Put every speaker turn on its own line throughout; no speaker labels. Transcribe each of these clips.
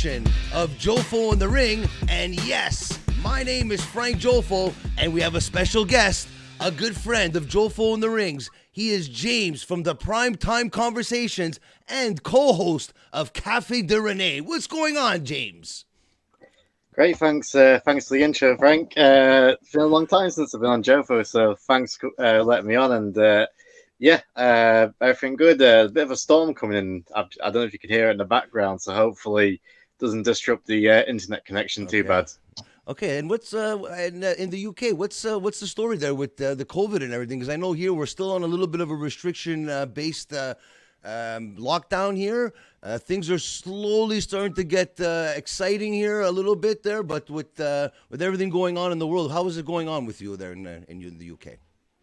edition of Jofo in the Ring. And yes, my name is Frank Jofo, and we have a special guest, a good friend of Jofo in the Rings. He is James from the Prime Time Conversations and co-host of Café De Rene. What's going on, James?
Great, thanks. Thanks for the intro, Frank. It's been a long time since I've been on Jofo, so thanks for letting me on. And everything good. A bit of a storm coming in. I don't know if you can hear it in the background, so hopefully it doesn't disrupt the internet connection too bad.
Okay, and what's in the UK? What's the story there with the COVID and everything? Because I know here we're still on a little bit of a restriction based lockdown here. Things are slowly starting to get exciting here a little bit there, but with everything going on in the world, how is it going on with you there in the UK?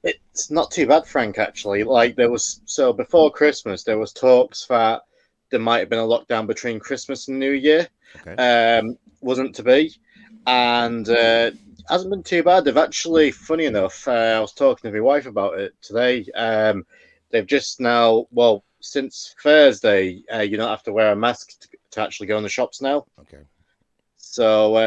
It's not too bad, Frank, actually. Like before Christmas, there was talks that there might have been a lockdown between Christmas and New Year.
Okay.
Wasn't to be. And hasn't been too bad. They've actually, funny enough, I was talking to my wife about it today. They've just now, since Thursday, you don't have to wear a mask to actually go in the shops now.
Okay.
So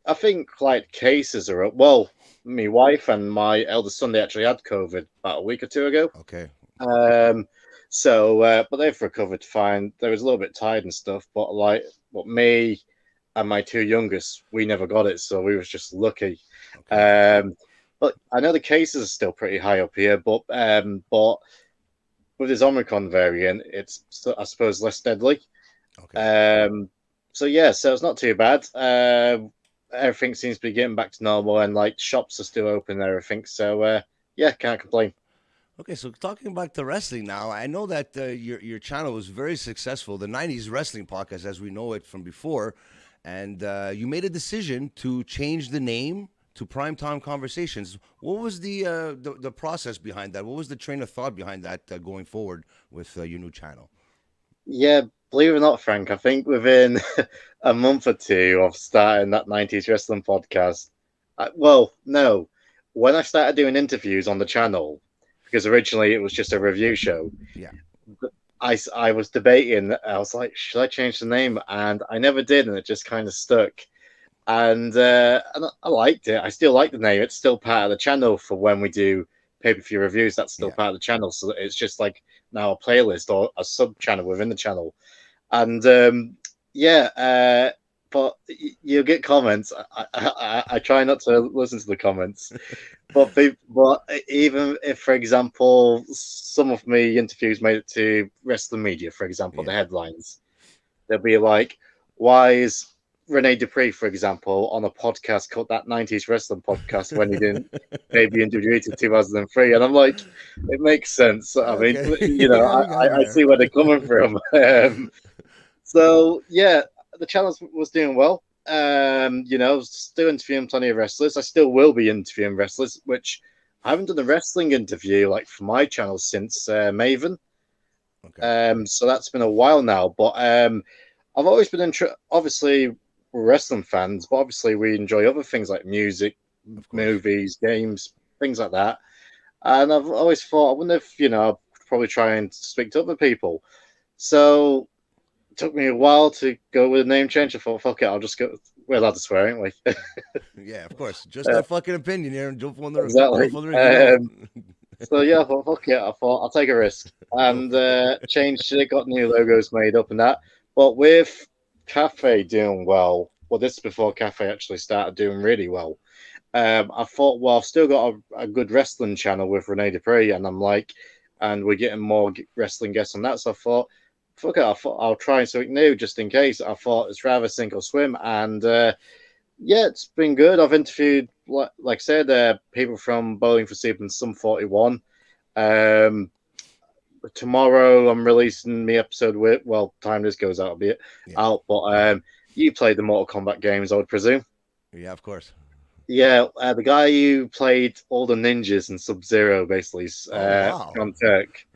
I think like cases are up. Well, my wife and my eldest son, they actually had COVID about a week or two ago.
Okay.
But they've recovered fine. They was a little bit tired and stuff, but me and my two youngest, we never got it, so we was just lucky.
Okay.
But I know the cases are still pretty high up here, but with this Omicron variant, it's, I suppose, less deadly.
Okay.
So it's not too bad. Everything seems to be getting back to normal, and like shops are still open and everything. So can't complain.
Okay, so talking back to wrestling now, I know that your channel was very successful, the '90s wrestling podcast, as we know it from before, and you made a decision to change the name to Primetime Conversations. What was the process behind that? What was the train of thought behind that going forward with your new channel?
Yeah, believe it or not, Frank, I think within a month or two of starting that 90s wrestling podcast, no, when I started doing interviews on the channel, because originally it was just a review show.
Yeah.
I was debating. I was like, should I change the name? And I never did, and it just kind of stuck. And I liked it. I still like the name. It's still part of the channel for when we do pay-per-view reviews. That's still part of the channel. So it's just like now a playlist or a sub-channel within the channel. And but you'll get comments. I try not to listen to the comments. But even if, for example, some of me interviews made it to wrestling media, for example, the headlines, they'll be like, why is Rene Dupree, for example, on a podcast called That 90s Wrestling Podcast when he didn't debut in WWE to 2003? And I'm like, it makes sense. I mean, I see where they're coming from. The channel was doing well. Still interviewing plenty of wrestlers. I still will be interviewing wrestlers, which I haven't done a wrestling interview like for my channel since Maven.
Okay.
So that's been a while now. But I've always been obviously we're wrestling fans, but obviously we enjoy other things like music, movies, games, things like that. And I've always thought, I wonder if I'll probably try and speak to other people. So took me a while to go with a name change. I thought, fuck it, I'll just go. We're allowed to swear, ain't we?
Yeah, of course. Just our fucking opinion here.
Exactly. I thought, fuck it. I thought I'll take a risk and changed it. Got new logos made up and that. But with Cafe doing well, this is before Cafe actually started doing really well. I thought, I've still got a good wrestling channel with Rene Dupree, and we're getting more wrestling guests on that. So I thought, fuck it, I'll try something new just in case. I thought it's rather sink or swim, and it's been good. I've interviewed, like I said, people from Bowling for Soup and Sum 41. Tomorrow I'm releasing the episode with, time this goes out, albeit out, but you played the Mortal Kombat games, I would presume.
Yeah, of course.
Yeah, the guy who played all the ninjas in Sub-Zero, basically, John Turk.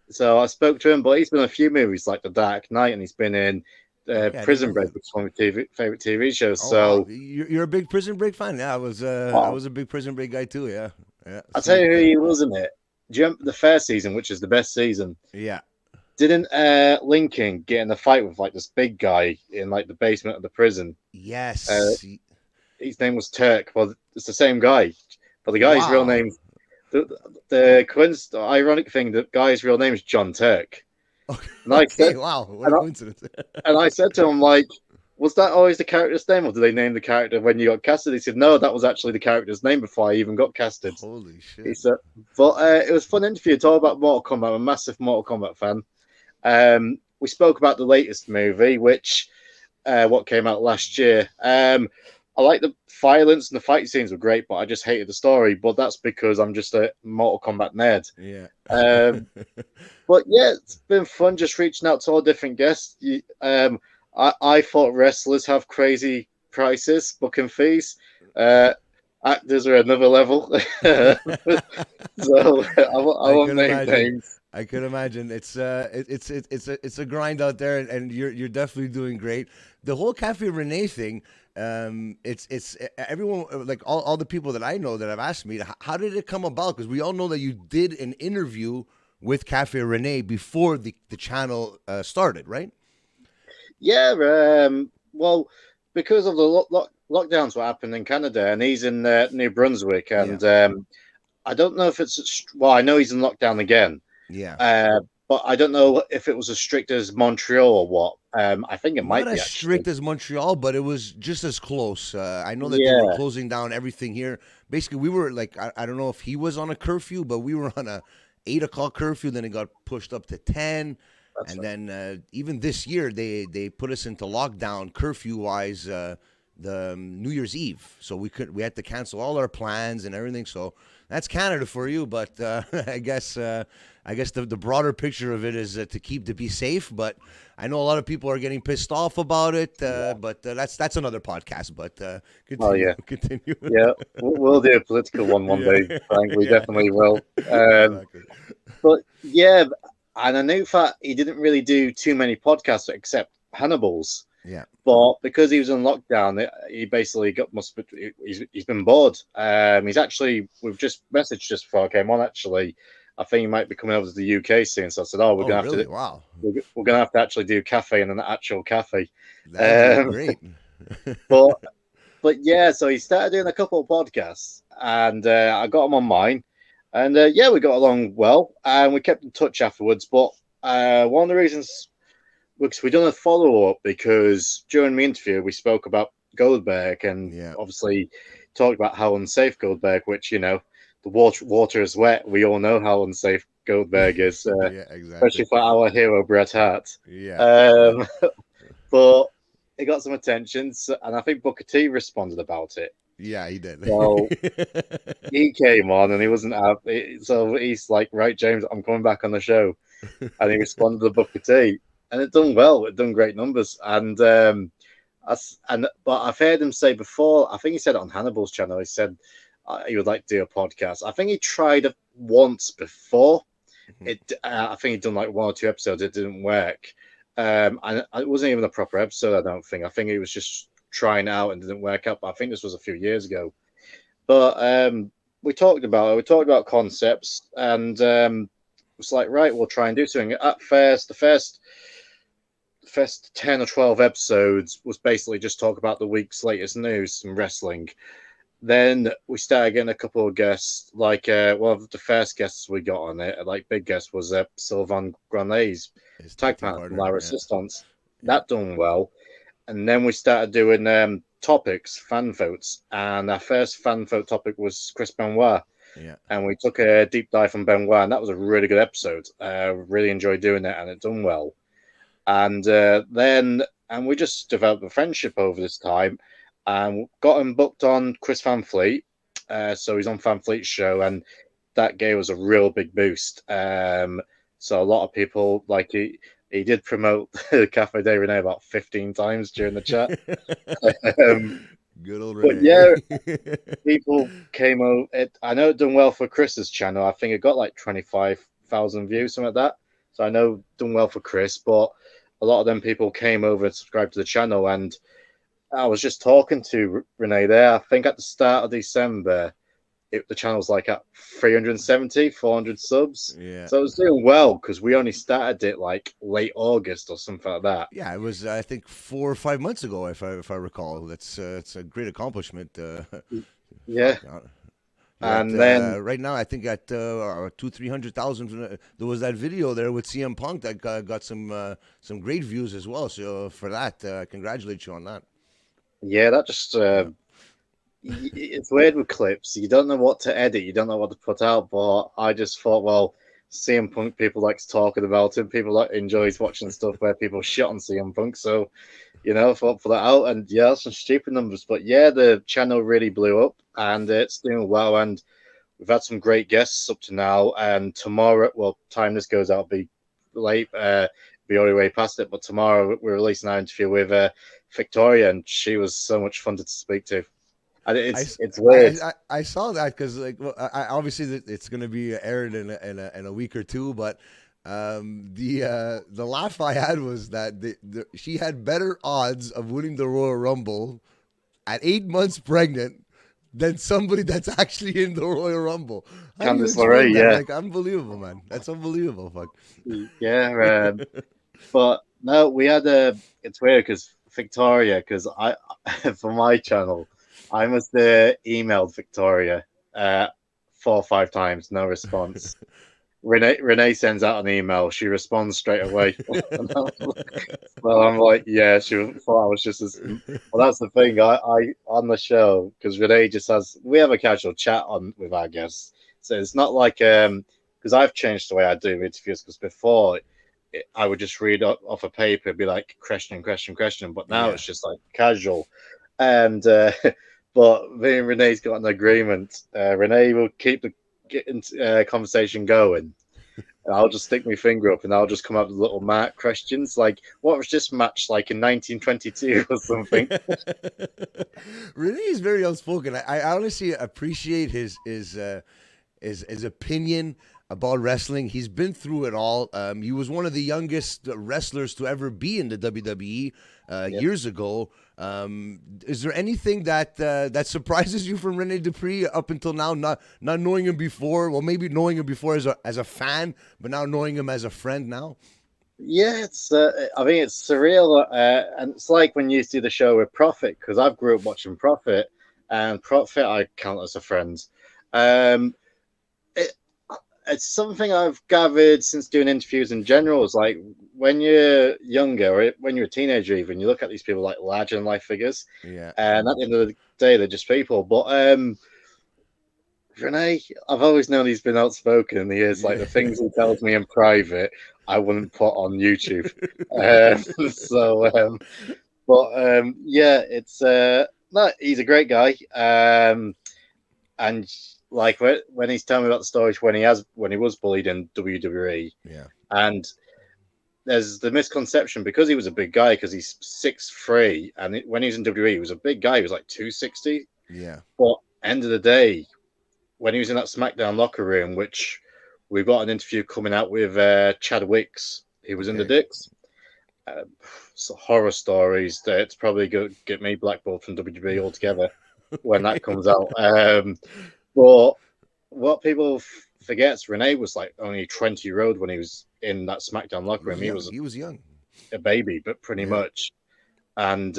So I spoke to him, but he's been in a few movies like The Dark Knight, and he's been in Prison Break, which is one of my favorite TV shows.
Wow. You're a big Prison Break fan? Yeah, I was a big Prison Break guy too. Yeah.
I'll tell you who he was in it. Do you remember the first season, which is the best season?
Yeah.
Didn't Lincoln get in a fight with like this big guy in like the basement of the prison?
Yes.
His name was Turk. Well, it's the same guy, but the guy's real
Wow.
name. The ironic thing, the guy's real name is John Turk. And I said,
Okay. Wow. What a
and I,
coincidence.
and I said to him, like, was that always the character's name, or did they name the character when you got casted? He said, no, that was actually the character's name before I even got casted.
Holy
He
shit.
said, but it was a fun interview. Talk about Mortal Kombat. I'm a massive Mortal Kombat fan. We spoke about the latest movie, which what came out last year. I like the violence and the fight scenes were great, but I just hated the story. But that's because I'm just a Mortal Kombat nerd.
Yeah.
But yeah, it's been fun just reaching out to all different guests. I thought wrestlers have crazy prices, booking fees. Actors are another level. So I
I
won't
could
name
imagine.
names.
I could imagine. It's a grind out there, and you're definitely doing great. The whole Cafe Rene thing. It's everyone, like all the people that I know that have asked me, how did it come about? Because we all know that you did an interview with Cafe Rene before the channel started, right?
Yeah, well, because of the lockdowns what happened in Canada, and he's in New Brunswick,
Yeah.
and I don't know if well, I know he's in lockdown again,
Yeah.
but I don't know if it was as strict as Montreal or what. I think it
Not
might be
as
actually.
strict as Montreal, but it was just as close. I know that they were
Yeah,
closing down everything here. Basically, we were like, I don't know if he was on a curfew, but we were on a 8 o'clock curfew. Then it got pushed up to 10,
that's
and
right.
then even this year they put us into lockdown curfew wise. The New Year's Eve, so we had to cancel all our plans and everything. So that's Canada for you, but I guess the broader picture of it is to be safe. But I know a lot of people are getting pissed off about it. But that's another podcast. But
Oh
continue,
yeah,
continue.
yeah. We'll do a political one
Yeah,
day, Frank. We
yeah,
definitely will.
exactly.
But yeah, and I knew that he didn't really do too many podcasts except Hannibal's.
Yeah,
But because he was in lockdown, he basically he's been bored. We've just messaged just before I came on. Actually, I think he might be coming over to the UK soon. So I said, "Oh,
oh really? Wow,
we're gonna have to actually do cafe in an actual cafe."
that'd be
Um,
great.
but yeah, so he started doing a couple of podcasts, and I got him on mine, and yeah, we got along well, and we kept in touch afterwards. But one of the reasons because we done a follow up because during the interview we spoke about Goldberg and
Yeah,
obviously talked about how unsafe Goldberg, which the water is wet. We all know how unsafe Goldberg is,
yeah, exactly.
especially for our hero Bret Hart.
Yeah, yeah.
Um, but it got some attention, and I think Booker T responded about it.
Yeah, he did.
So he came on and he wasn't happy. So he's like, "Right, James, I'm coming back on the show," and he responded to Booker T, and it done well. It done great numbers, and but I've heard him say before. I think he said it on Hannibal's channel. He said he would like to do a podcast. I think he tried it once before. I think he'd done like one or two episodes. It didn't work, and it wasn't even a proper episode. I don't think. I think he was just trying out and didn't work out. But I think this was a few years ago. But we talked about it. We talked about concepts, and it's like, right, we'll try and do something. At first, the first 10 or 12 episodes was basically just talk about the week's latest news and wrestling. Then we started getting a couple of guests, like one of the first guests we got on it, like big guest was Sylvain Granet's
His tag
tag
team
partner from
partner.
La
Yeah,
Resistance.
yeah.
That done well. And then we started doing topics, fan votes. And our first fan vote topic was Chris Benoit.
Yeah.
And we took a deep dive on Benoit, and that was a really good episode. Really enjoyed doing it, and it done well. And we just developed a friendship over this time, and got him booked on Chris Van Fleet. So he's on Van Fleet's show, and that gave us a real big boost. So a lot of people like he did promote Cafe De Rene about 15 times during the chat. Um,
Good old
but
Renee.
yeah, people came over. I know it done well for Chris's channel. I think it got like 25,000 views, something like that. So I know it done well for Chris, but a lot of them people came over and subscribed to the channel. And I was just talking to Renee there. I think at the start of December, the channel's like at 370, 400 subs.
Yeah.
So it was doing well because we only started it like late August or something like that.
Yeah, it was I think 4 or 5 months ago, if I recall. That's it's a great accomplishment.
Yeah.
Fuck, you're at
And then,
right now. I think at 200-300,000. There was that video there with CM Punk that got some great views as well. So for that, congratulate you on that.
yeah, that just,
Yeah.
it's weird with clips. You don't know what to edit, you don't know what to put out. But I just thought, well, CM Punk, people likes talking about him. People like enjoys watching stuff where people shit on CM Punk. So, I thought put that out, and yeah, some stupid numbers. But yeah, the channel really blew up, and it's doing well. And we've had some great guests up to now. And tomorrow, well, time this goes out, be late, be already way past it. But tomorrow we're releasing our interview with Victoria, and she was so much fun to speak to. And
I,
it's weird.
I saw that because like obviously it's going to be aired in a week or two, but the laugh I had was that she had better odds of winning the Royal Rumble at 8 months pregnant than somebody that's actually in the Royal Rumble. How do you
Candice
explain
LeRae,
that?
yeah,
Like unbelievable, man. That's unbelievable. Fuck.
yeah. But no, we had a. It's weird because Victoria, because I for my channel, I must emailed Victoria 4 or 5 times, no response. Renee sends out an email, she responds straight away. So I'm like, yeah, she thought I was just as. Well, that's the thing. I on the show because Renee just has. We have a casual chat on with our guests, so it's not like because I've changed the way I do interviews. Because before, I would just read off a paper, be like question, question, question, but now
Yeah.
it's just like casual, and but me and Renee's got an agreement. Renee will keep the conversation going. And I'll just stick my finger up and I'll just come up with little Mark questions like, what was this match like in 1922 or something?
Really, he's very outspoken. I honestly appreciate his opinion about wrestling. He's been through it all. He was one of the youngest wrestlers to ever be in the WWE
Yep.
years ago. Is there anything that surprises you from Rene Dupree up until now? Not knowing him before, well, maybe knowing him before as a fan, but now knowing him as a friend now.
Yeah, it's. I mean, it's surreal, and it's like when you see the show with Prophet because I've grew up watching Prophet, and Prophet I count as a friend. Um, it, it's something I've gathered since doing interviews in general. Is like when you're younger or when you're a teenager, even you look at these people like larger than life figures,
Yeah.
and at the end of the day, they're just people. But Renee, I've always known he's been outspoken, and he is like
Yeah.
the things he tells me in private, I wouldn't put on YouTube. Um, so, yeah, it's no, he's a great guy, and like when he's telling me about the stories when he was bullied in WWE,
Yeah.
and there's the misconception because he was a big guy because he's 6'3", and when he was in WWE, he was a big guy. He was like 260.
Yeah.
But end of the day, when he was in that SmackDown locker room, which we've got an interview coming out with Chad Wicks. He was in the
Okay.
Dicks. So horror stories that it's probably going to get me blackballed from WWE altogether when that
Okay.
comes out. But what people forgets, Renee was like only 20 year old when he was in that SmackDown
He
locker
was
room. He
young.
was
He was young.
a baby, but pretty
Yeah.
much. And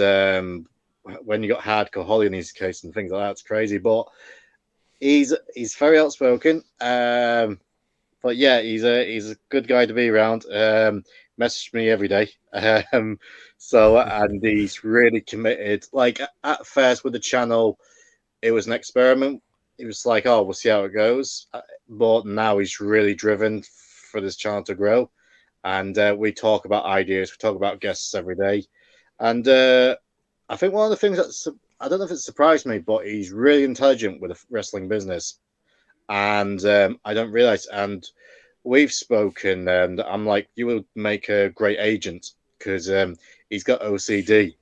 when you got hardcore Holly in his case and things like that, it's crazy. But he's very outspoken. But yeah, he's a good guy to be around. Messaged me every day. And he's really committed. Like at first with the channel, it was an experiment. It was like, oh, we'll see how it goes. But now he's really driven for this channel to grow. And we talk about ideas. We talk about guests every day. And I think one of the things that I don't know if it surprised me, but he's really intelligent with the wrestling business, and I don't realize. And we've spoken, and I'm like, you will make a great agent because he's got OCD,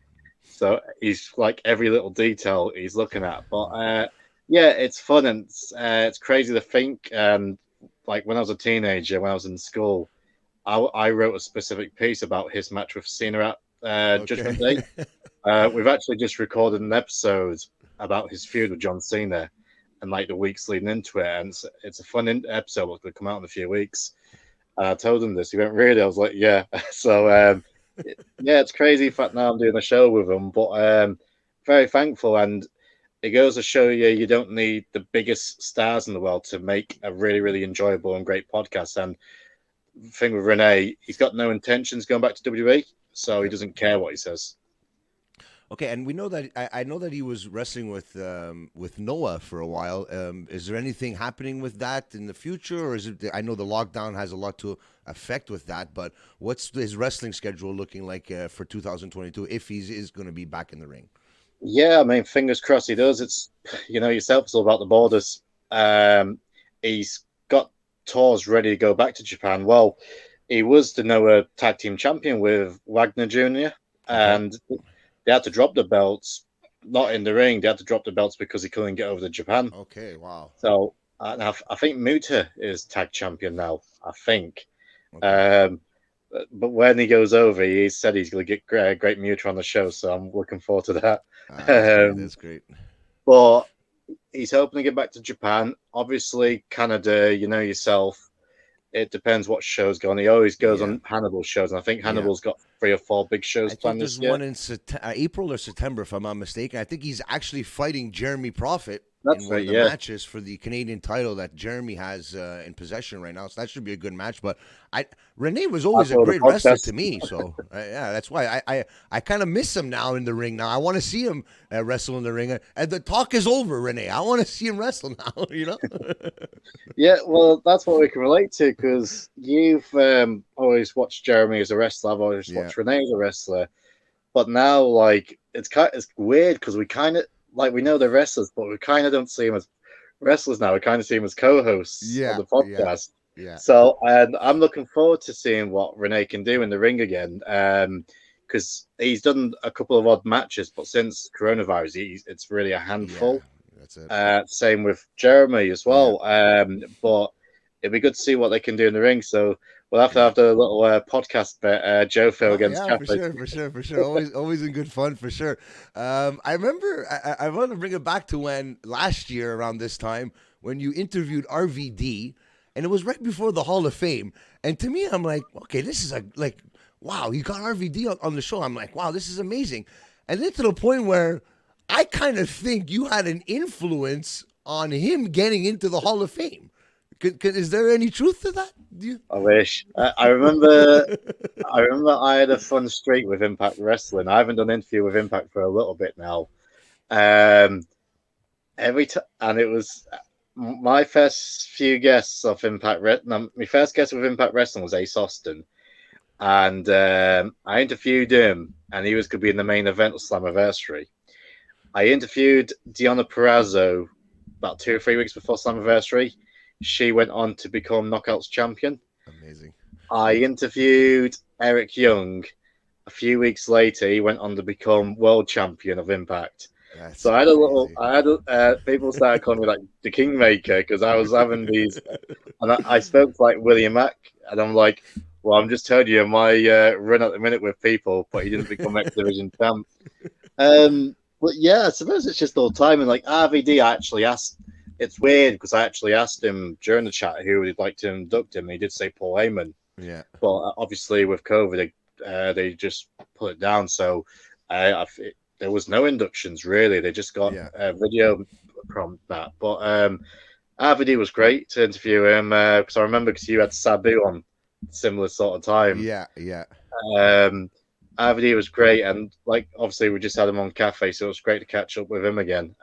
so he's like every little detail he's looking at. But yeah, it's fun and it's crazy to think. Like when I was a teenager, when I was in school, I wrote a specific piece about his match with Cena at
Okay.
Judgment Day. We've actually just recorded an episode about his feud with John Cena, and like the weeks leading into it, and it's a fun episode that's going to come out in a few weeks. And I told him this. He went, "Really?" I was like, "Yeah." So yeah, it's crazy. In fact, now I'm doing a show with him, but very thankful. And it goes to show you, you don't need the biggest stars in the world to make a really, really enjoyable and great podcast. And the thing with Rene, he's got no intentions going back to WWE, so he
Okay.
doesn't care what he says.
Okay, and we know that I know that he was wrestling with Noah for a while. Is there anything happening with that in the future, or is it? I know the lockdown has a lot to affect with that, but what's his wrestling schedule looking like for 2022 if he is going to be back in the ring?
Yeah, I mean, fingers crossed he does. It's, you know, yourself, it's all about the borders. He's got tours ready to go back to Japan. Well, he was the Noah Tag Team Champion with Wagner Jr.,
Okay.
and they had to drop the belts, not in the ring. They had to drop the belts because he couldn't get over to Japan.
Okay. Wow.
So I think Muta is tag champion now. I think.
Okay.
Um, but when he goes over, he said he's going to get great Muta on the show. So I'm looking forward to that.
That's great.
Um,
That's great.
but he's hoping to get back to Japan. Obviously, Canada, you know yourself. It depends what shows go on. He always goes
Yeah.
on Hannibal's shows, and I think
Yeah.
Hannibal's got 3 or 4 big
I
shows
think
planned
there's
this year.
one in April or September, if I'm not mistaken. I think he's actually fighting Jeremy Prophet in
That's
one
right,
of the
yeah.
matches for the Canadian title that Jeremy has in possession right now. So that should be a good match. But Rene was
I
always a
saw the
great wrestler to
podcast.
me. So yeah, that's why I kind of miss him now in the ring. Now I want to see him wrestle in the ring. And the talk is over, Rene. I want to see him wrestle now. You know.
Yeah, well, that's what we can relate to because you've always watched Jeremy as a wrestler. I've always
Yeah.
watched Renee as a wrestler. But now, like, it's weird because we kind of like we know they're wrestlers, but we kind of don't see them as wrestlers now. We kind of see them as co-hosts of
Yeah.
the
Yeah.
podcast.
Yeah.
So, and I'm looking forward to seeing what Renee can do in the ring again. Because he's done a couple of odd matches, but since coronavirus, it's really a
Yeah.
handful.
That's it.
Same with Jeremy as
Yeah.
well. But it'd be good to see what they can do in the ring. So we'll have to
Yeah.
have the little podcast bet, Jofo
Oh
against
yeah, for
Catholic.
sure, for sure, for sure. Always in good fun, for sure. I remember. I want to bring it back to when last year around this time when you interviewed RVD, and it was right before the Hall of Fame. And to me, I'm like, okay, this is wow, you got RVD on the show. I'm like, wow, this is amazing. And then to the point where I kind of think you had an influence on him getting into the Hall of Fame. Is there any truth to that? Do you?
I wish. I remember. I remember I had a fun streak with Impact Wrestling. I haven't done an interview with Impact for a little bit now. Um, every time, and it was my first few guests of Impact Wrestling. My first guest with Impact Wrestling was Ace Austin, and I interviewed him, and he was going to be in the main event of Slammiversary. I interviewed Deonna Purrazzo about 2 or 3 weeks before Slammiversary. She went on to become Knockouts champion.
Amazing.
I interviewed Eric Young. A few weeks later, he went on to become world champion of Impact.
That's
So I had a little,
crazy.
I had people started calling me like the Kingmaker because I was having these, and I spoke to like William Mack, and I'm like, well, I'm just telling you my run at the minute with people, but he didn't become X Division champ. But yeah, I suppose it's just all time. And like RVD, I actually asked. It's weird because I actually asked him during the chat who would like to induct him. And he did say Paul Heyman,
Yeah.
but obviously with COVID, they just put it down. So there was no inductions really. They just got
Yeah.
a video from that. But RVD was great to interview him because I remember because you had Sabu on similar sort of time.
Yeah. Yeah.
RVD was great, and like obviously we just had him on Cafe, so it was great to catch up with him again.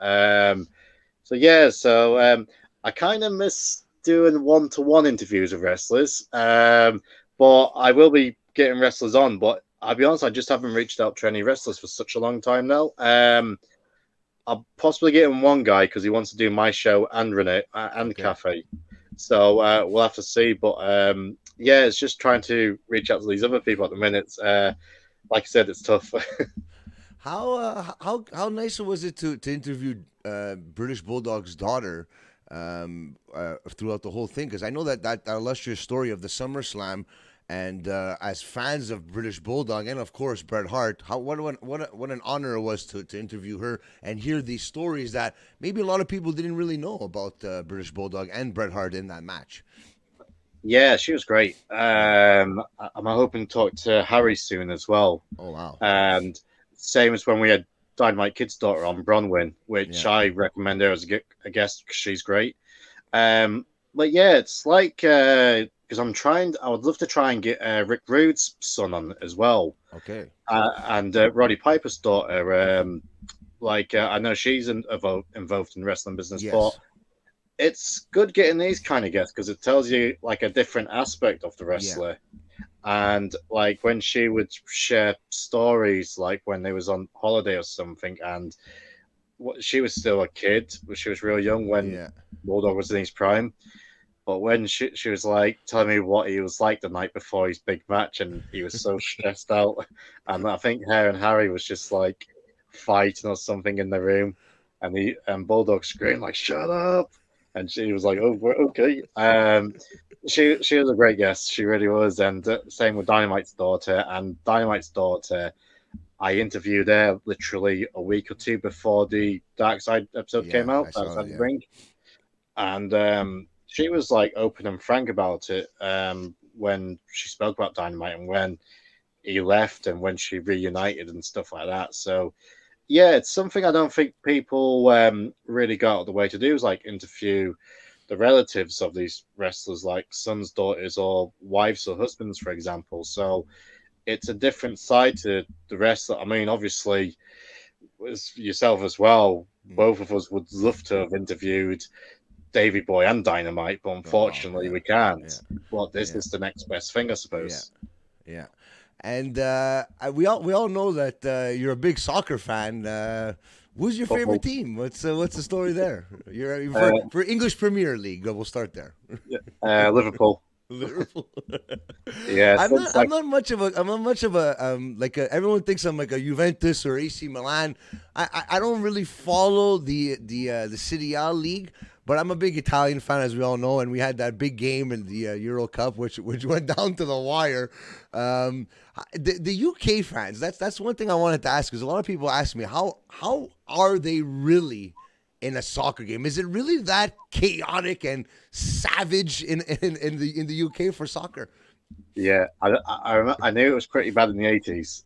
So I kind of miss doing one-to-one interviews with wrestlers, but I will be getting wrestlers on. But I'll be honest, I just haven't reached out to any wrestlers for such a long time now. I'll possibly get him one guy because he wants to do my show and run it and
Okay.
Cafe. So we'll have to see. But yeah, it's just trying to reach out to these other people at the minute. Like I said, it's tough.
How nice was it to interview British Bulldog's daughter throughout the whole thing? Because I know that illustrious story of the SummerSlam, And as fans of British Bulldog and of course Bret Hart, what an honor it was to interview her and hear these stories that maybe a lot of people didn't really know about British Bulldog and Bret Hart in that match.
Yeah, she was great.
Yeah.
I'm hoping to talk to Harry soon as well.
Oh wow.
And same as when we had Dynamite Kid's daughter on Bronwyn, which
Yeah.
I recommend her as a guest because she's great. Um, but yeah, it's like because I would love to try and get Rick Rude's son on as well,
Okay.
and Roddy Piper's daughter. I know she's involved in the wrestling business, but
Yes.
it's good getting these kind of guests because it tells you like a different aspect of the
Yeah.
wrestler. And like when she would share stories, like when they was on holiday or something, and she was still a kid, but she was real young when
Yeah.
Bulldog was in his prime. But when she was like telling me what he was like the night before his big match, and he was so stressed out, and I think her and Harry was just like fighting or something in the room, and Bulldog screamed like "Shut up!" and she was like, "Oh, okay." She was a great guest, she really was, and same with Dynamite's daughter. And Dynamite's daughter, I interviewed her literally a week or two before the Dark Side episode came
Yeah.
out,
I
Dark
saw
Side
that.
of the
Yeah.
Ring, and she was like open and frank about it when she spoke about Dynamite and when he left and when she reunited and stuff like that. So yeah, it's something I don't think people really got out of the way to do, is like interview the relatives of these wrestlers, like sons, daughters, or wives or husbands, for example. So it's a different side to the wrestler. I mean, obviously, as yourself as well,
Mm.
both of us would love to have interviewed Davy Boy and Dynamite, but
Oh
unfortunately
yeah.
we can't.
Yeah.
But this
Yeah.
is the next best thing, I
Yeah.
suppose.
Yeah. And we all know that you're a big soccer fan. Who's your favorite
Football,
team? What's the story there? You're
uh,
for English Premier League. We'll start there.
Liverpool.
Liverpool.
Yeah,
I'm not.
since
I'm
like
not much of a. I'm not much of a. Everyone thinks I'm like a Juventus or AC Milan. I don't really follow the Serie A league, but I'm a big Italian fan, as we all know. And we had that big game in the Euro Cup, which went down to the wire. The UK fans. That's one thing I wanted to ask, because a lot of people ask me how are they really in a soccer game? Is it really that chaotic and savage in the UK for soccer?
yeah, I knew it was pretty bad in the 80s.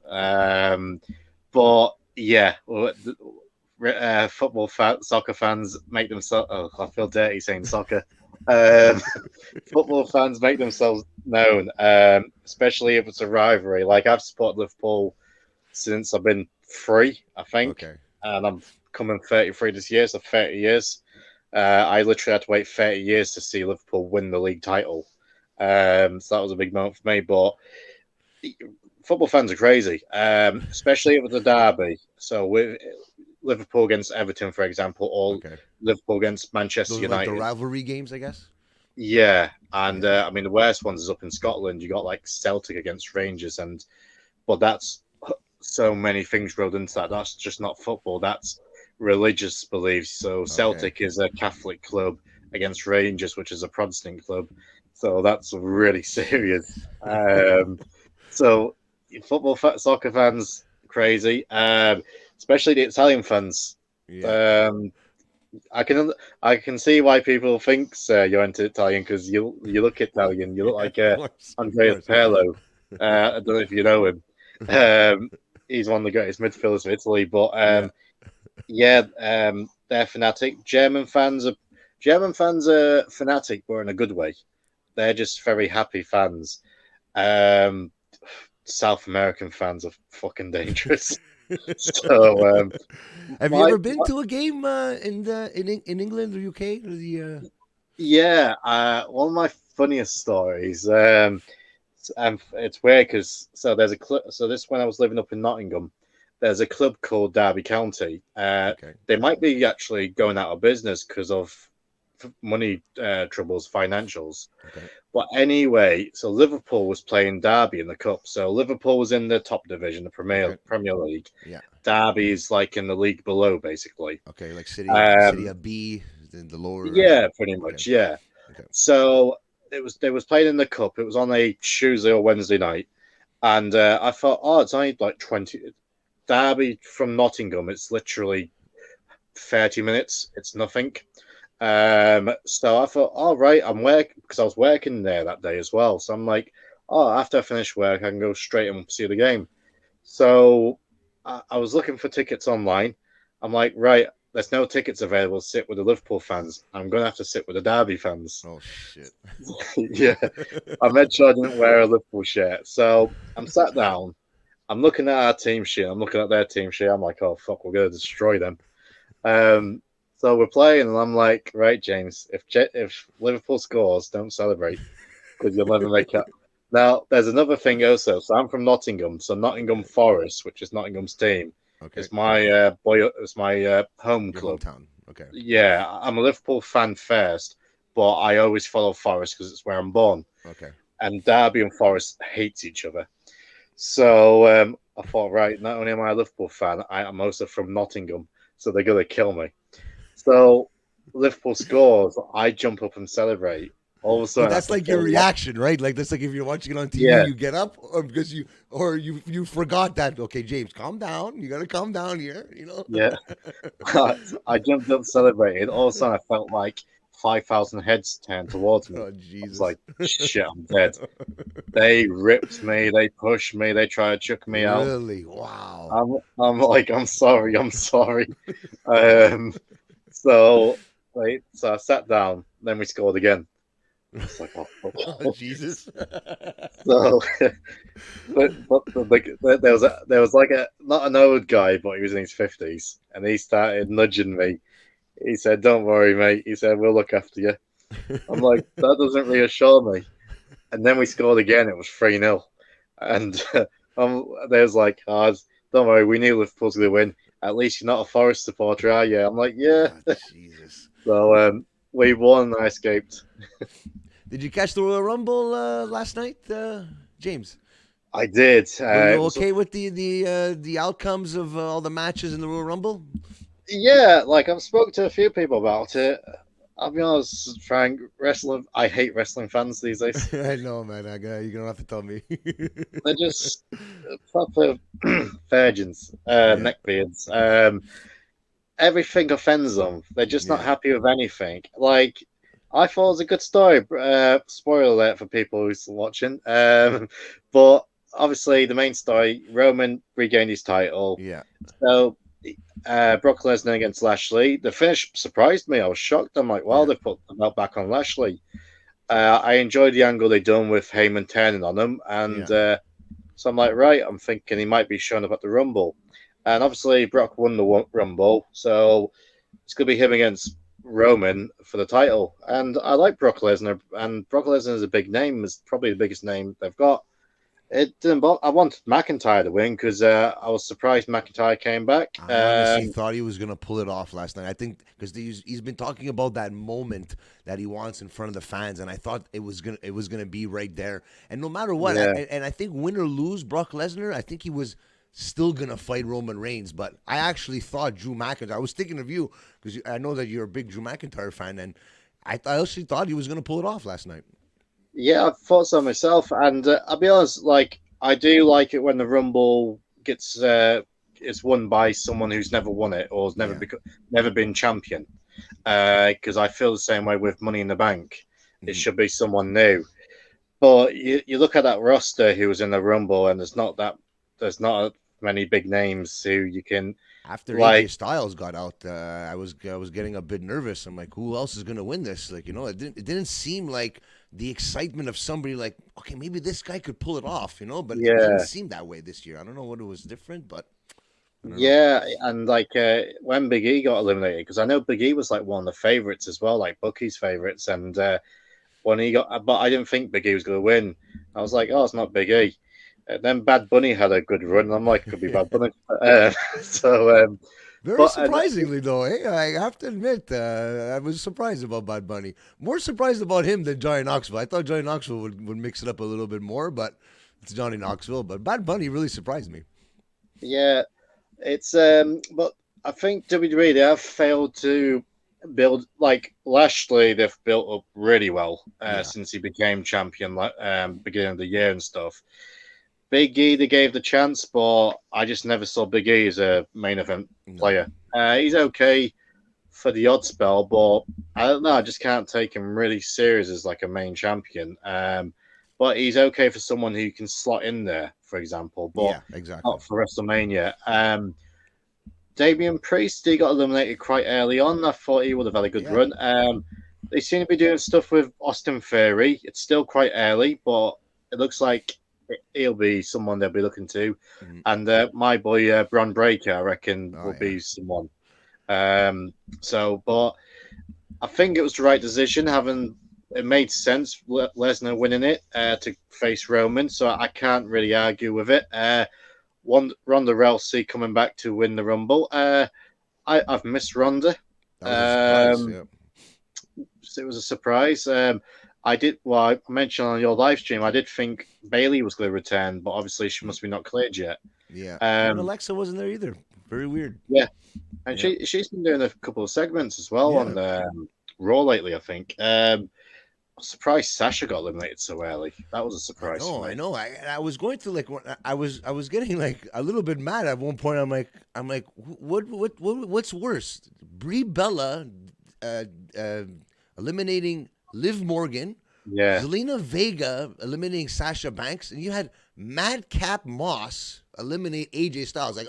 But yeah, soccer fans make themselves. Oh, I feel dirty saying soccer. Um, Football fans make themselves known, especially if it's a rivalry. Like I've supported Liverpool since I've been 3, I think,
Okay.
and I'm coming 33 this year, so 30 years. I literally had to wait 30 years to see Liverpool win the league title. So that was a big moment for me. But football fans are crazy, especially if it's a derby. So with Liverpool against Everton, for example, or
Okay.
Liverpool against Manchester
Those are like the
United.
rivalry games, I guess.
Yeah, and
Yeah.
I mean the worst ones is up in Scotland. You got like Celtic against Rangers, and but that's so many things rolled into that. That's just not football. That's religious beliefs. So
Okay.
Celtic is a Catholic club against Rangers, which is a Protestant club. So that's really serious. So soccer fans, crazy. Especially the Italian fans.
Yeah.
Um, I can I can see why people think you're into Italian because you look Italian. You look
Yeah.
like
Of course. Of
Andrea
course.
Pirlo. I don't know if you know him. Um, he's one of the greatest midfielders of Italy. But
Yeah.
yeah, they're fanatic. German fans are fanatic, but in a good way. They're just very happy fans. Um, South American fans are fucking dangerous. So
Have you
my
ever been to a game in England or UK? Or
yeah, one of my funniest stories. And it's weird because so there's a club. So this when I was living up in Nottingham, there's a club called Derby County.
Okay.
They might be actually going out of business because of money troubles, financials.
Okay.
But anyway, so Liverpool was playing Derby in the cup. So Liverpool was in the top division, the Premier
Okay.
Premier League.
Yeah.
Derby's like in the league below, basically.
Okay. Like City
Um,
A B, then the lower.
yeah, pretty
Okay.
much, yeah.
Okay.
So they was playing in the cup. It was on a Tuesday or Wednesday night, and I thought, oh, it's only like 20. Derby from Nottingham. It's literally 30 minutes. It's nothing. So I thought, all right, I'm working because I was working there that day as well. So I'm like, oh, after I finish work, I can go straight and see the game. So I was looking for tickets online. I'm like, right, there's no tickets available to sit with the Liverpool fans. I'm going to have to sit with the Derby fans.
Oh shit.
Yeah, I made sure I didn't wear a Liverpool shirt. So I'm sat down. I'm looking at our team sheet. I'm looking at their team sheet. I'm like, oh, fuck, we're going to destroy them. Um, so we're playing, and I'm like, right, James, if Liverpool scores, don't celebrate because you'll never make it. Now, there's another thing also. So I'm from Nottingham. So Nottingham
Okay.
Forest, which is Nottingham's team,
Okay.
is my home
Your
club.
hometown. Okay.
Yeah, I'm a Liverpool fan first, but I always follow Forest because it's where I'm born.
Okay.
And Derby and Forest hate each other. So I thought, right, not only am I a Liverpool fan, I'm also from Nottingham, so they're gonna kill me. So Liverpool scores, I jump up and celebrate. All of a
But
sudden, I
that's
can
like your
feel
reaction, right? Like that's like if you're watching it on TV,
yeah,
you get up, or because you forgot that. Okay, James, calm down. You got to calm down here. You know.
yeah. I jumped up, celebrated. All of a sudden, I felt like 5,000 heads turned towards me.
Oh
I was
Jesus.
like, shit, I'm dead. They ripped me, they pushed me, they tried to chuck me out.
Really? Wow.
I'm like, I'm sorry, I'm sorry. Um, so I sat down, then we scored again. I was like, oh,
Oh
fuck.
Jesus.
So, there was like a not an old guy, but he was in his 50s, and he started nudging me. He said, "Don't worry, mate." He said, "We'll look after you." I'm like, that doesn't reassure me. And then we scored again. It was 3-0, and there's like, oh, don't worry, we knew Liverpool was going to win. At least you're not a Forest supporter, are you? I'm like, yeah.
Oh Jesus.
So we won. I escaped.
Did you catch the Royal Rumble last night, James?
I did.
Were you
It was
okay with the outcomes of all the matches in the Royal Rumble?
Yeah, like I've spoke to a few people about it. I'll be honest, Frank, wrestling. I hate wrestling fans these days.
I know, man. You're gonna have to tell me.
They're just proper virgins,
Yeah,
neckbeards. Everything offends them. They're just not
yeah,
happy with anything. Like I thought it was a good story. Spoiler alert for people who's watching. But obviously the main story: Roman regained his title.
yeah,
So Brock Lesnar against Lashley. The finish surprised me. I was shocked. I'm like, well,
yeah,
they put the belt back on Lashley. I enjoyed the angle they done with Heyman turning on him, and
yeah.
so I'm like, right, I'm thinking he might be showing up at the Rumble, and obviously Brock won the Rumble, so it's gonna be him against Roman for the title. And I like Brock Lesnar, and Brock Lesnar is a big name, is probably the biggest name they've got. It didn't. I wanted McIntyre to win because I was surprised McIntyre came back.
I honestly thought he was gonna pull it off last night. I think because he's been talking about that moment that he wants in front of the fans, and I thought it was gonna be right there. And no matter what,
Yeah,
and I think win or lose, Brock Lesnar, I think he was still gonna fight Roman Reigns. But I actually thought Drew McIntyre. I was thinking of you because I know that you're a big Drew McIntyre fan, and I actually thought he was gonna pull it off last night.
yeah, I thought so myself. And I'll be honest, like I do like it when the Rumble gets is won by someone who's never won it or has
Yeah.
never been champion. Because I feel the same way with Money in the Bank. It
Mhm.
should be someone new. But you look at that roster who was in the Rumble, and there's not many big names who you can
After AJ
like.
Styles got out, I was getting a bit nervous. I'm like, who else is gonna win this? Like, it didn't seem like the excitement of somebody like, okay, maybe this guy could pull it off, But it didn't
Yeah,
seem that way this year. I don't know what it was different, but I don't know.
yeah, and like when Big E got eliminated, because I know Big E was like one of the favorites as well, like Bucky's favorites, and when he got, but I didn't think Big E was going to win. I was like, oh, it's not Big E. Then Bad Bunny had a good run. I'm like, it could be Bad Bunny. So,
Very
but
surprisingly, though, I have to admit, I was surprised about Bad Bunny. More surprised about him than Johnny Knoxville. I thought Johnny Knoxville would mix it up a little bit more, but it's Johnny Knoxville. But Bad Bunny really surprised me.
yeah, it's but I think WWE they have failed to. build like Lashley, they've built up really well
Yeah.
since he became champion, beginning of the year and stuff. Big E, they gave the chance, but I just never saw Big E as a main event
No.
player. He's okay for the odd spell, but I don't know. I just can't take him really serious as like a main champion. But he's okay for someone who can slot in there, for example, but
Yeah, exactly.
not for WrestleMania. Damian Priest, he got eliminated quite early on. I thought he would have had a good
Yeah.
run. They seem to be doing stuff with Austin Theory. It's still quite early, but it looks like he'll be someone they'll be looking to.
Mhm.
And my boy Braun Breaker, I reckon,
Oh
will
yeah.
be someone. But I think it was the right decision. Having it made sense Lesnar winning it to face Roman, so I can't really argue with it. Ronda Rousey coming back to win the Rumble. I've missed Ronda.
That was a surprise.
Um,
Yeah.
it was a surprise. I mentioned on your live stream, I did think Bailey was going to return, but obviously she must be not cleared yet.
Yeah. Even
Um,
Alexa wasn't there either. Very weird.
yeah, and
Yeah.
she's been doing a couple of segments as well
Yeah.
on Raw lately, I think. I'm surprised Sasha got eliminated so early. That was a
I
surprise
know,
for
I
me.
know. I was going to like I was getting like a little bit mad at one point. I'm like what's worse, Brie Bella uh, uh, eliminating Liv Morgan,
Yeah,
Zelina Vega eliminating Sasha Banks, and you had Madcap Moss eliminate AJ Styles. Like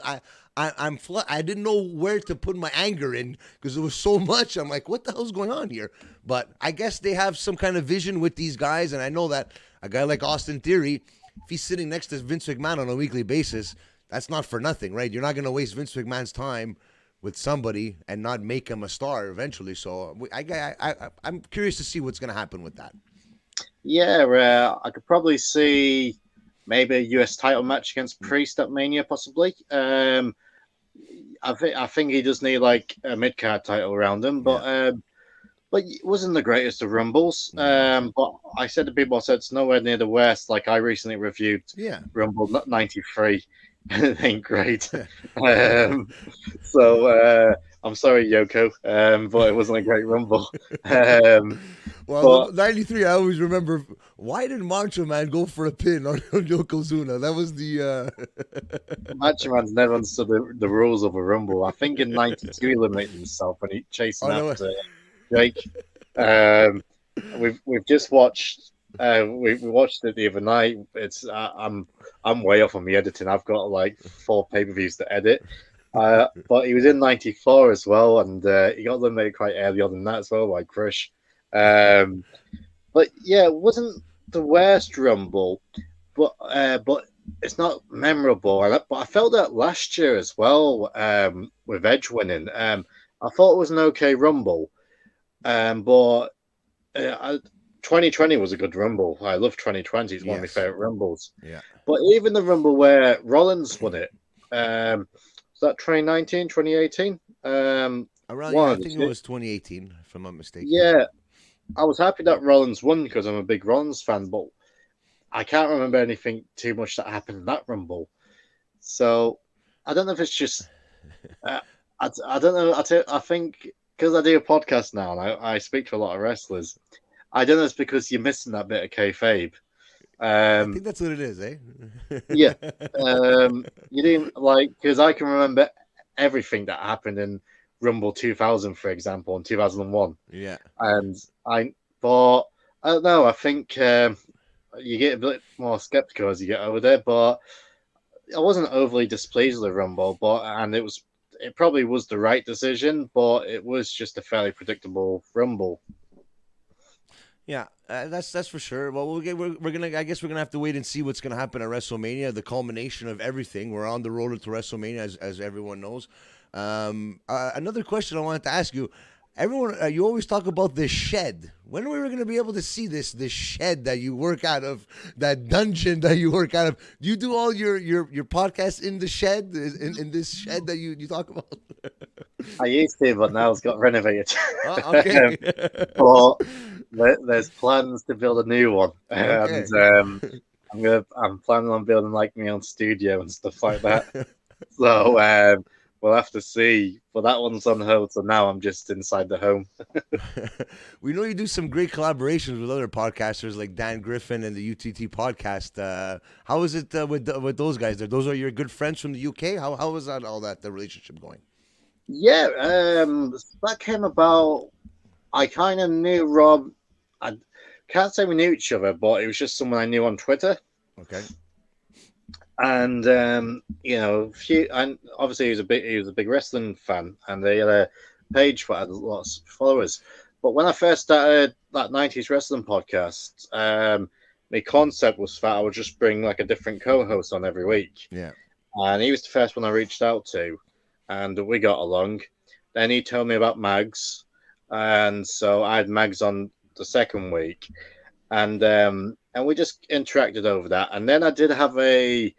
I didn't know where to put my anger in because there was so much. I'm like, what the hell's going on here? But I guess they have some kind of vision with these guys, and I know that a guy like Austin Theory, if he's sitting next to Vince McMahon on a weekly basis, that's not for nothing, right? You're not going to waste Vince McMahon's time with somebody and not make him a star eventually. So I'm curious to see what's going to happen with that.
yeah. I could probably see maybe a US title match against Priest at Mania, possibly. I think he does need like a mid card title around him,
Yeah.
but it wasn't the greatest of rumbles.
No.
But I said to people, I said it's nowhere near the worst. Like I recently reviewed
Yeah.
Rumble '93, and it ain't great. Um, so I'm sorry, Yoko, but it wasn't a great Rumble. Um,
Well,
but
the 93, I always remember, why did Macho Man go for a pin on Yokozuna? That was the.
Macho Man's never understood the rules of a Rumble. I think in '92 he eliminated himself when he chasing
Oh, no.
after Jake. Um, we've just watched. We watched it the other night. I'm way off on the editing. I've got like 4 pay-per-views to edit. But he was in '94 as well, and he got eliminated quite early on in that as well, like Crush. Um, but yeah, it wasn't the worst Rumble, but it's not memorable. But I felt that last year as well with Edge winning. I thought it was an okay Rumble, but 2020 was a good Rumble. I love 2020. It's one of my
Yes.
favorite Rumbles.
Yeah.
But even the Rumble where Rollins won it, was that 2019, 2018?
Around,
One
yeah, I
of the
think it
two.
was 2018, if I'm not mistaken.
Yeah, I was happy that Rollins won because I'm a big Rollins fan, but I can't remember anything too much that happened in that Rumble. So I don't know if it's just I don't know. I think because I do a podcast now and I speak to a lot of wrestlers. I don't know. It's because you're missing that bit of kayfabe.
I
Um,
think that's what it is, eh?
yeah, you didn't like because I can remember everything that happened in Rumble 2000, for example, in 2001,
Yeah.
and I thought I don't know. I think you get a bit more skeptical as you get over there, but I wasn't overly displeased with the Rumble, and it probably was the right decision, but it was just a fairly predictable Rumble.
Yeah, that's for sure. Well, we're gonna I guess we're gonna have to wait and see what's gonna happen at WrestleMania, the culmination of everything. We're on the road to WrestleMania, as everyone knows. Another question I wanted to ask you: everyone, you always talk about this shed. When are we going to be able to see this shed that you work out of, that dungeon that you work out of? Do you do all your podcasts in the shed, in this shed that you talk about?
I used to, but now it's got renovated.
Okay.
But there's plans to build a new one,
Okay.
and I'm planning on building like my own studio and stuff like that. So we'll have to see. But that one's on hold, so now I'm just inside the home.
We know you do some great collaborations with other podcasters like Dan Griffin and the UTT podcast. How is it with those guys? Those are your good friends from the UK. How is that the relationship going?
Yeah, that came about. I kind of knew Rob. I can't say we knew each other, but it was just someone I knew on Twitter.
Okay.
And and obviously he was a big wrestling fan, and they had a page that had lots of followers. But when I first started that '90s wrestling podcast, the concept was that I would just bring like a different co-host on every week,
Yeah.
and he was the first one I reached out to, and we got along. Then he told me about Mags, and so I had Mags on the second week, and we just interacted over that. And then I did have a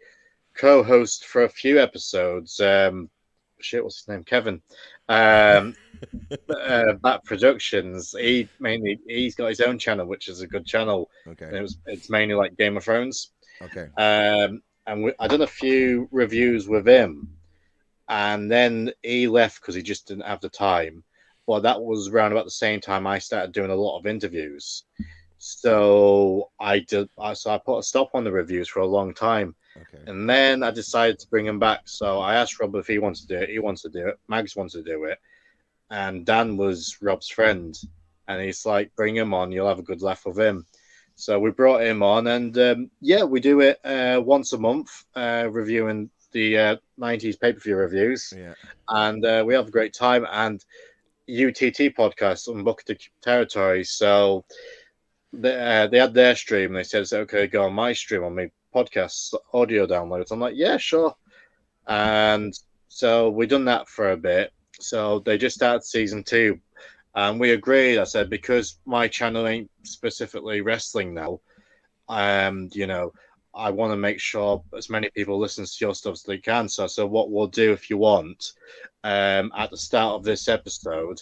co-host for a few episodes. What's his name? Kevin. Bat Productions. He's got his own channel, which is a good channel.
Okay.
And it's mainly like Game of Thrones.
Okay.
I done a few reviews with him, and then he left because he just didn't have the time. But that was around about the same time I started doing a lot of interviews. So I put a stop on the reviews for a long time.
Okay.
And then I decided to bring him back. So I asked Rob if he wants to do it. He wants to do it. Mags wants to do it. And Dan was Rob's friend. And he's like, bring him on. You'll have a good laugh with him. So we brought him on. And we do it once a month, reviewing the 90s pay-per-view reviews.
Yeah.
And we have a great time. And UTT podcast, Unbucketed Territory. So they had their stream. And they said, it's okay, go on my stream on me podcast audio downloads. I'm like, yeah, sure. And so we done that for a bit. So they just started season 2, and we agreed. I said, because my channel ain't specifically wrestling now, I want to make sure as many people listen to your stuff as they can. So what we'll do, if you want, at the start of this episode,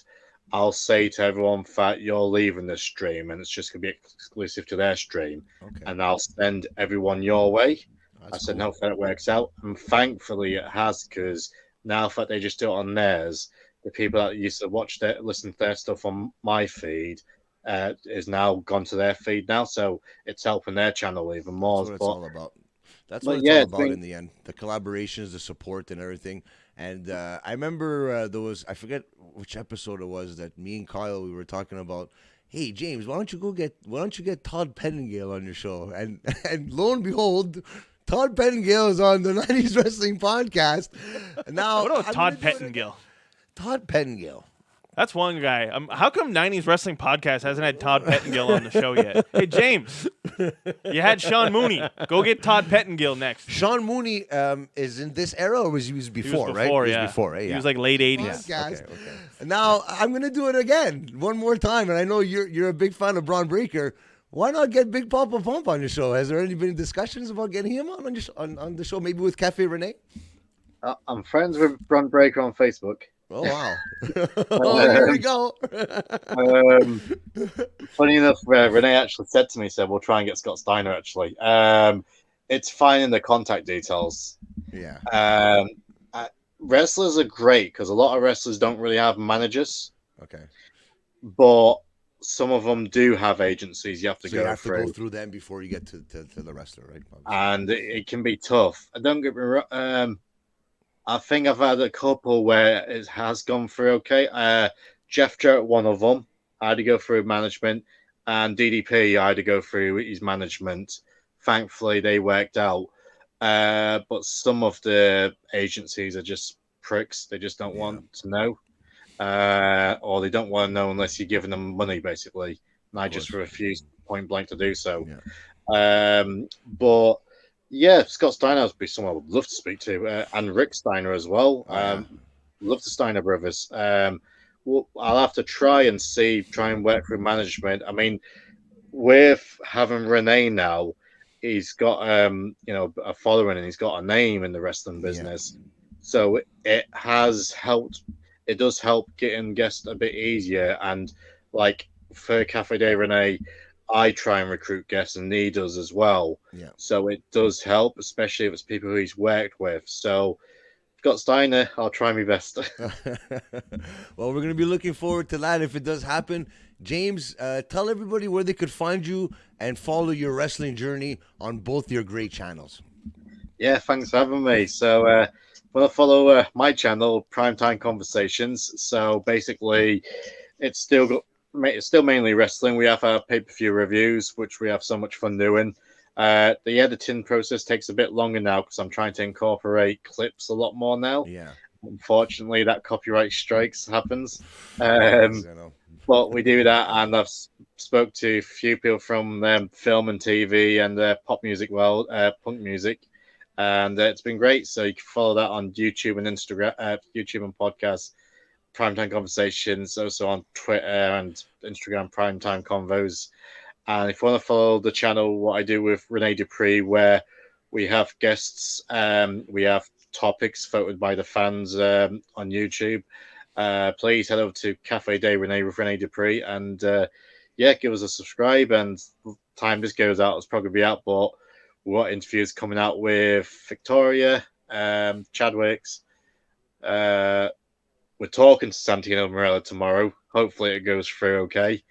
I'll say to everyone that you're leaving the stream and it's just going to be exclusive to their stream.
Okay.
And I'll send everyone your way.
That's
I said,
cool.
no, that works out. And thankfully it has, because now that they just do it on theirs, the people that used to listen to their stuff on my feed is now gone to their feed now. So it's helping their channel even more.
That's what it's all about. That's
but
what it's
yeah,
all
it's
about
been-
in the end. The collaborations, the support, and everything. And I remember I forget which episode it was that me and Kyle, we were talking about, hey, James, why don't you get Todd Pettingill on your show? And lo and behold, Todd Pettingill is on the 90s Wrestling Podcast. Now,
What about
I'm
Todd
gonna do it
Pettingill?
Todd Pettingill.
That's one guy. How come 90s Wrestling Podcast hasn't had Todd Pettingill on the show yet? Hey, James, you had Sean Mooney. Go get Todd Pettingill next.
Sean Mooney is in this era, or he was before, right?
Before,
He
yeah.
was before, right?
He
Yeah.
was like late 80s.
Podcast.
Okay.
Now I'm gonna do it again, one more time, and I know you're a big fan of Braun Breaker. Why not get Big Papa Pump on your show? Has there any been discussions about getting him on your on the show, maybe with Café Rene?
I'm friends with Bron Breaker on Facebook.
Oh wow! Oh, here we go.
Funny enough, Renee actually said to me, we'll try and get Scott Steiner, actually. It's finding the contact details.
Yeah.
Wrestlers are great because a lot of wrestlers don't really have managers,
Okay.
but some of them do have agencies you have to
So you
go
have
through.
to go through them before you get to the wrestler, right?
And it can be tough. Don't get me wrong. I think I've had a couple where it has gone through okay. Jeff Jarrett, one of them, I had to go through management, and DDP, I had to go through his management. Thankfully, they worked out. But some of the agencies are just pricks. They just don't want to know, or they don't want to know unless you're giving them money, basically. And I just refused point blank to do so.
Yeah.
But yeah, Scott Steiner would be someone I would love to speak to, and Rick Steiner as well. Love the Steiner brothers. Well, I'll have to try and work through management. I mean, with having Renee now, he's got a following and he's got a name in the wrestling business, so it has helped. It does help getting guests a bit easier, and like for Café De Rene, I try and recruit guests, and he does as well.
Yeah.
So it does help, especially if it's people who he's worked with. So Scott Steiner, I'll try my best.
Well, we're going to be looking forward to that if it does happen. James, tell everybody where they could find you and follow your wrestling journey on both your great channels.
Yeah, thanks for having me. So, want to follow my channel, Primetime Conversations. So basically, it's still mainly wrestling. We have our pay-per-view reviews, which we have so much fun doing. The editing process takes a bit longer now because I'm trying to incorporate clips a lot more now.
Yeah.
Unfortunately, that copyright strikes happens.
Yes, I know.
But we do that, and I've spoke to a few people from film and TV and pop music world, punk music, and it's been great. So you can follow that on YouTube and Instagram, YouTube and podcasts, Primetime Conversations, also on Twitter and Instagram, Primetime Convos. And if you want to follow the channel, what I do with Rene Dupree, where we have guests, we have topics voted by the fans on YouTube. Please head over to Café De Rene with Rene Dupree and give us a subscribe. And time this goes out, it's probably be out, but we've got interviews coming out with Victoria, Chadwick's. We're talking to Santino Morella tomorrow. Hopefully it goes through okay.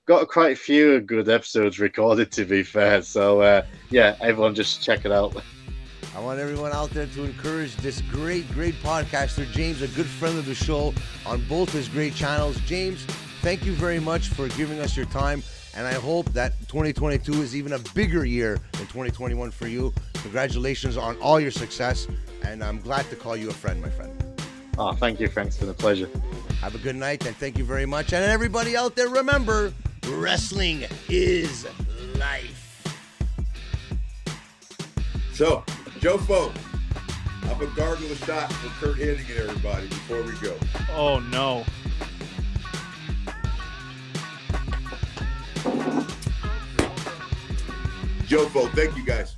Got quite a few good episodes recorded, to be fair. So, everyone just check it out.
I want everyone out there to encourage this great podcaster, James, a good friend of the show, on both his great channels. James, thank you very much for giving us your time, and I hope that 2022 is even a bigger year than 2021 for you. Congratulations on all your success, and I'm glad to call you a friend, my friend.
Oh, thank you, Frank. It's been a pleasure.
Have a good night, and thank you very much. And everybody out there, remember, wrestling is life.
So, Jofo, I'm a gargle a shot for Kurt Hennig and everybody before we go.
Oh, no.
Jofo, thank you guys.